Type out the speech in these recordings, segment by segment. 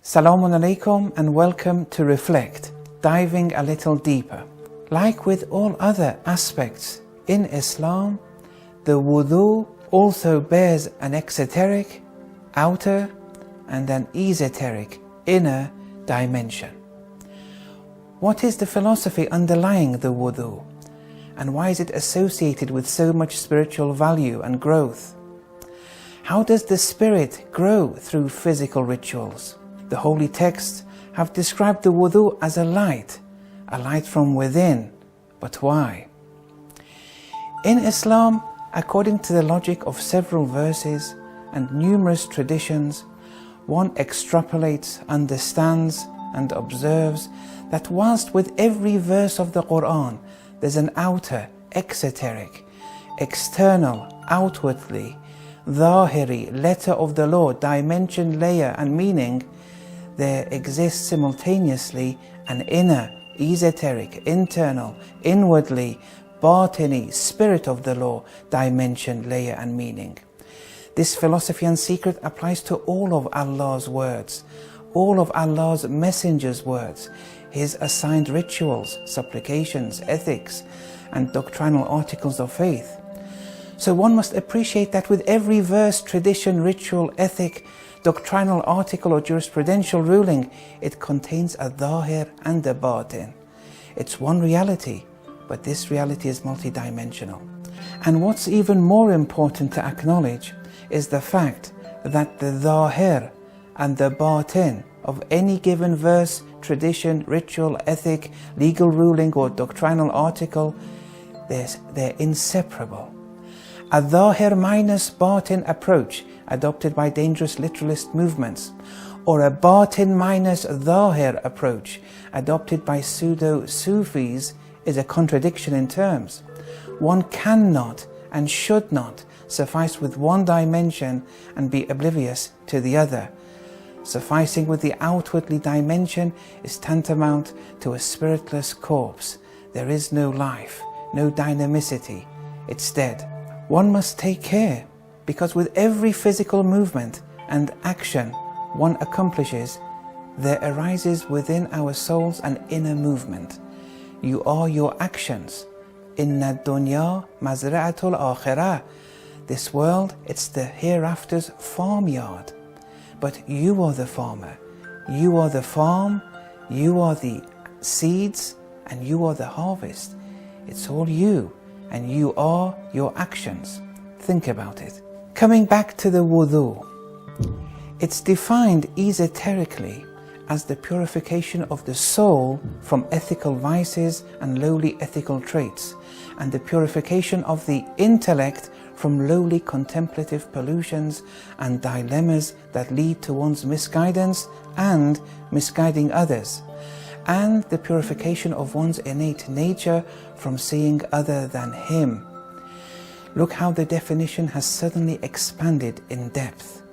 Assalamu alaikum and welcome to Reflect, diving a little deeper. Like with all other aspects in Islam, the wudu also bears an exoteric, outer, and an ezoteric, inner dimension. What is the philosophy underlying the wudu? And why is it associated with so much spiritual value and growth? How does the spirit grow through physical rituals? The holy texts have described the wudu as a light from within. But why? In Islam, according to the logic of several verses and numerous traditions, one extrapolates, understands, and observes that whilst with every verse of the Quran there's an outer, exoteric, external, outwardly, zahiri, letter of the law, dimension, layer, and meaning, there exists simultaneously an inner, esoteric, internal, inwardly, batini, spirit of the law, dimension, layer, and meaning. This philosophy and secret applies to all of Allah's words, all of Allah's messengers' words, His assigned rituals, supplications, ethics, and doctrinal articles of faith. So one must appreciate that with every verse, tradition, ritual, ethic, doctrinal article or jurisprudential ruling, it contains a zahir and a batin. It's one reality, but this reality is multidimensional. And what's even more important to acknowledge is the fact that the zahir and the batin of any given verse, tradition, ritual, ethic, legal ruling or doctrinal article, they're inseparable. A zahir minus batin approach adopted by dangerous literalist movements, or a batin minus zahir approach adopted by pseudo-Sufis is a contradiction in terms. One cannot and should not suffice with one dimension and be oblivious to the other. Sufficing with the outwardly dimension is tantamount to a spiritless corpse. There is no life, no dynamicity. It's dead. One must take care, because with every physical movement and action one accomplishes, there arises within our souls an inner movement. You are your actions. Inna dunya mazra'atul akhirah. This world, it's the hereafter's farmyard. But you are the farmer. You are the farm. You are the seeds. And you are the harvest. It's all you. And you are your actions. Think about it. Coming back to the wudu, it's defined esoterically as the purification of the soul from ethical vices and lowly ethical traits, and the purification of the intellect from lowly contemplative pollutions and dilemmas that lead to one's misguidance and misguiding others, and the purification of one's innate nature from seeing other than him. Look how the definition has suddenly expanded in depth.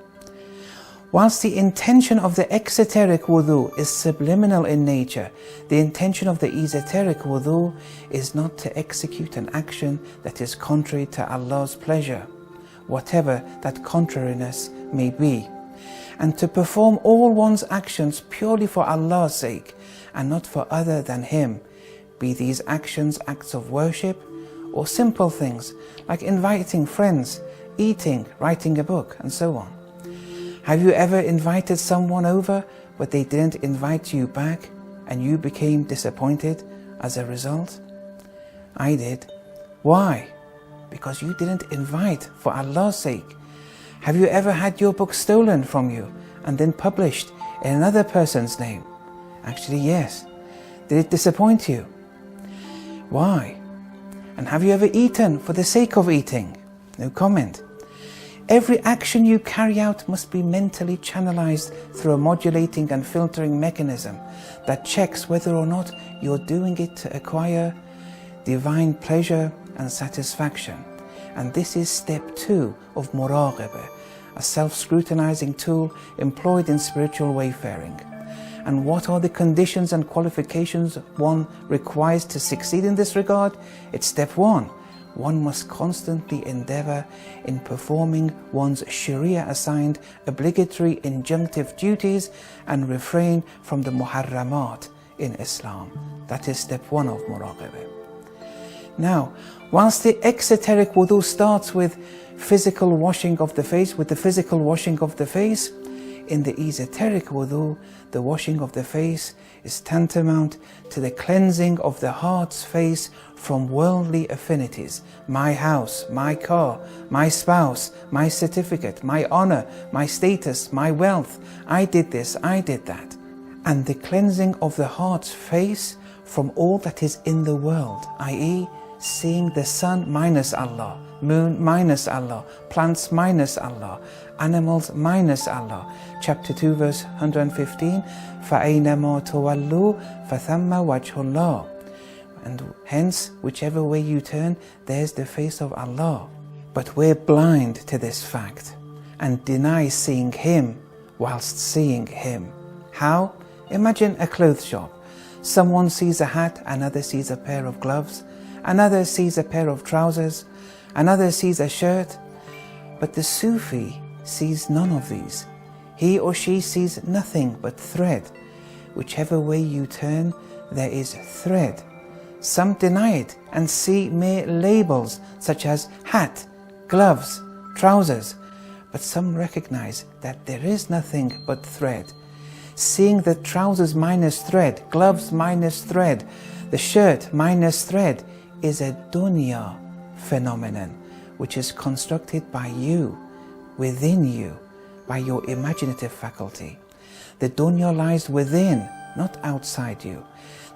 Whilst the intention of the exoteric wudu is subliminal in nature, the intention of the esoteric wudu is not to execute an action that is contrary to Allah's pleasure, whatever that contrariness may be, and to perform all one's actions purely for Allah's sake and not for other than Him, be these actions acts of worship or simple things like inviting friends, eating, writing a book, and so on. Have you ever invited someone over but they didn't invite you back and you became disappointed as a result? I did. Why? Because you didn't invite for Allah's sake. Have you ever had your book stolen from you and then published in another person's name? Actually, yes. Did it disappoint you? Why? And have you ever eaten for the sake of eating? No comment. Every action you carry out must be mentally channelized through a modulating and filtering mechanism that checks whether or not you're doing it to acquire divine pleasure and satisfaction. And this is step 2 of muraqabah, a self-scrutinizing tool employed in spiritual wayfaring. And what are the conditions and qualifications one requires to succeed in this regard? It's step 1. one must constantly endeavor in performing one's sharia assigned obligatory injunctive duties and refrain from the muharramat in Islam. That is step 1 of muraqabah. Now, whilst the exoteric wudu starts with physical washing of the face, in the esoteric wudu, the washing of the face is tantamount to the cleansing of the heart's face from worldly affinities. My house, my car, my spouse, my certificate, my honor, my status, my wealth, I did this, I did that. And the cleansing of the heart's face from all that is in the world, i.e., seeing the sun minus Allah, moon minus Allah, plants minus Allah, animals minus Allah. Chapter 2 verse 115, فَأَيْنَمَا تُوَلُّوا فَثَمَّ وَجْهُ اللَّهِ. And hence, whichever way you turn, there's the face of Allah. But we're blind to this fact and deny seeing Him whilst seeing Him. How? Imagine a clothes shop. Someone sees a hat, another sees a pair of gloves, another sees a pair of trousers, another sees a shirt. But the Sufi sees none of these. He or she sees nothing but thread. Whichever way you turn, there is thread. Some deny it and see mere labels such as hat, gloves, trousers. But some recognize that there is nothing but thread. Seeing the trousers minus thread, gloves minus thread, the shirt minus thread is a dunya phenomenon which is constructed by you, within you, by your imaginative faculty. The dunya lies within, not outside you.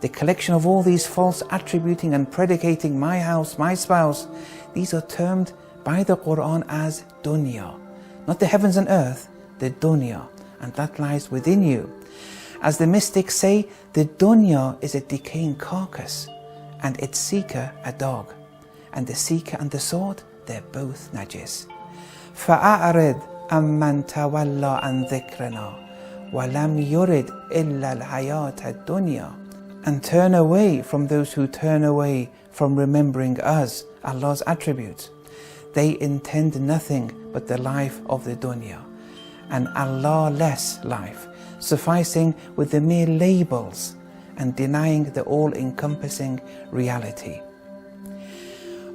The collection of all these false attributing and predicating my house, my spouse, these are termed by the Quran as dunya. Not the heavens and earth, the dunya, and that lies within you. As the mystics say, the dunya is a decaying carcass, and its seeker a dog. And the seeker and the sword, they're both najis. فَأَعْرِضْ أَمَّنْ تَوَلَّى عَنْ ذِكْرِنَا وَلَمْ يُرِدْ إِلَّا الْحَيَاةَ الدُّنْيَا. And turn away from those who turn away from remembering us, Allah's attributes. They intend nothing but the life of the dunya, an Allah-less life, sufficing with the mere labels and denying the all-encompassing reality.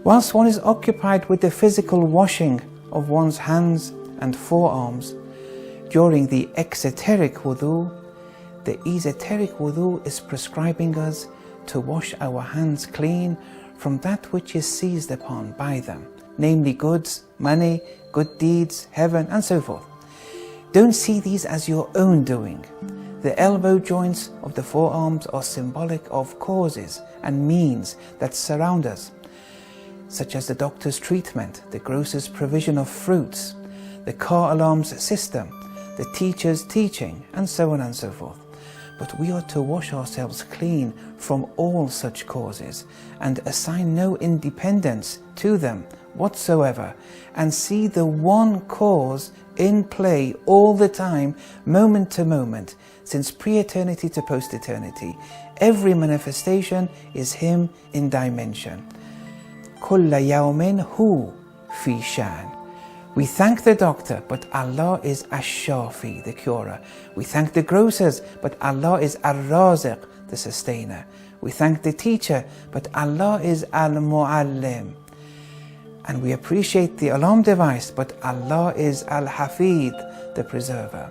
Whilst one is occupied with the physical washing of one's hands and forearms during the exoteric wudu, the esoteric wudu is prescribing us to wash our hands clean from that which is seized upon by them, namely goods, money, good deeds, heaven, and so forth. Don't see these as your own doing. The elbow joints of the forearms are symbolic of causes and means that surround us, such as the doctor's treatment, the grocer's provision of fruits, the car alarm's system, the teacher's teaching, and so on and so forth. But we are to wash ourselves clean from all such causes and assign no independence to them whatsoever, and see the one cause in play all the time, moment to moment, since pre-eternity to post-eternity. Every manifestation is Him in dimension. كُلَّ يَوْمٍ هُوَ فِي شَأْنٍ. We thank the doctor, but Allah is Ash-Shafi, the curer. We thank the grocers, but Allah is Ar-Raziq, the sustainer. We thank the teacher, but Allah is Al-Mu'allim. And we appreciate the alarm device, but Allah is Al-Hafid, the preserver.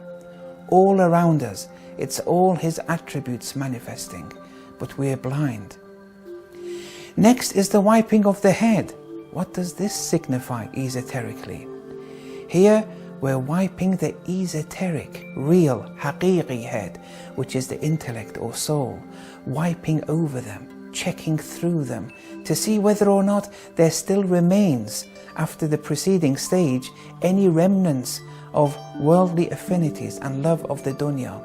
All around us, it's all His attributes manifesting, but we're blind. Next is the wiping of the head. What does this signify esoterically? Here we're wiping the esoteric, real, haqiqi head, which is the intellect or soul, wiping over them, checking through them, to see whether or not there still remains, after the preceding stage, any remnants of worldly affinities and love of the dunya.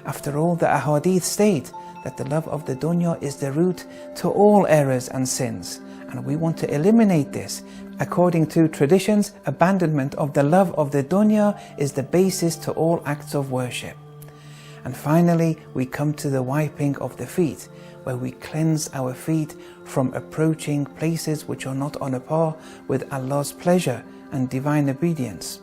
After all, the ahadith state that the love of the dunya is the root to all errors and sins, and we want to eliminate this. According to traditions, abandonment of the love of the dunya is the basis to all acts of worship. And finally, we come to the wiping of the feet, where we cleanse our feet from approaching places which are not on a par with Allah's pleasure and divine obedience.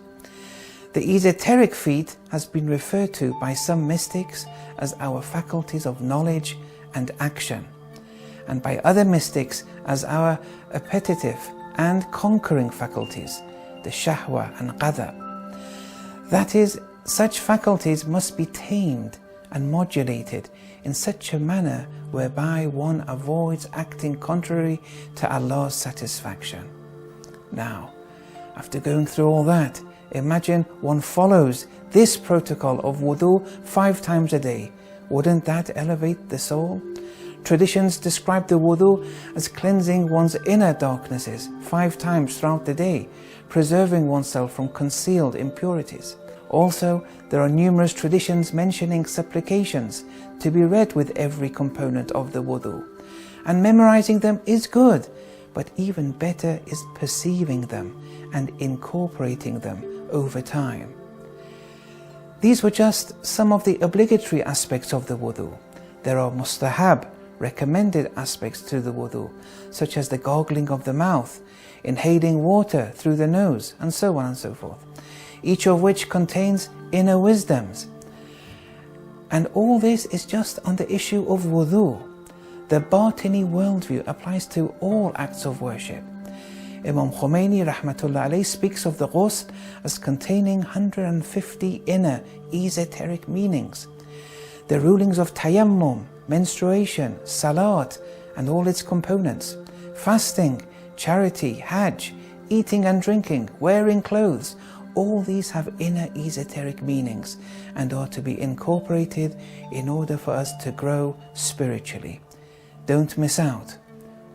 The ezoteric feet has been referred to by some mystics as our faculties of knowledge and action, and by other mystics as our appetitive and conquering faculties, the shahwa and ghadab. That is, such faculties must be tamed and modulated in such a manner whereby one avoids acting contrary to Allah's satisfaction. Now, after going through all that, imagine one follows this protocol of wudu 5 times a day. Wouldn't that elevate the soul? Traditions describe the wudu as cleansing one's inner darknesses 5 times throughout the day, preserving oneself from concealed impurities. Also, there are numerous traditions mentioning supplications to be read with every component of the wudu. And memorizing them is good, but even better is perceiving them and incorporating them over time. These were just some of the obligatory aspects of the wudu. There are mustahab, recommended aspects to the wudu, such as the gargling of the mouth, inhaling water through the nose, and so on and so forth, each of which contains inner wisdoms. And all this is just on the issue of wudu. The batini worldview applies to all acts of worship. Imam Khomeini rahmatullah alayhi speaks of the ghusl as containing 150 inner esoteric meanings. The rulings of tayammum, menstruation, salat and all its components, fasting, charity, hajj, eating and drinking, wearing clothes, all these have inner esoteric meanings and are to be incorporated in order for us to grow spiritually. Don't miss out.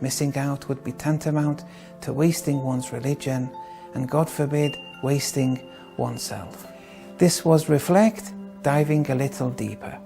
Missing out would be tantamount to wasting one's religion and, God forbid, wasting oneself. This was Reflect, diving a little deeper.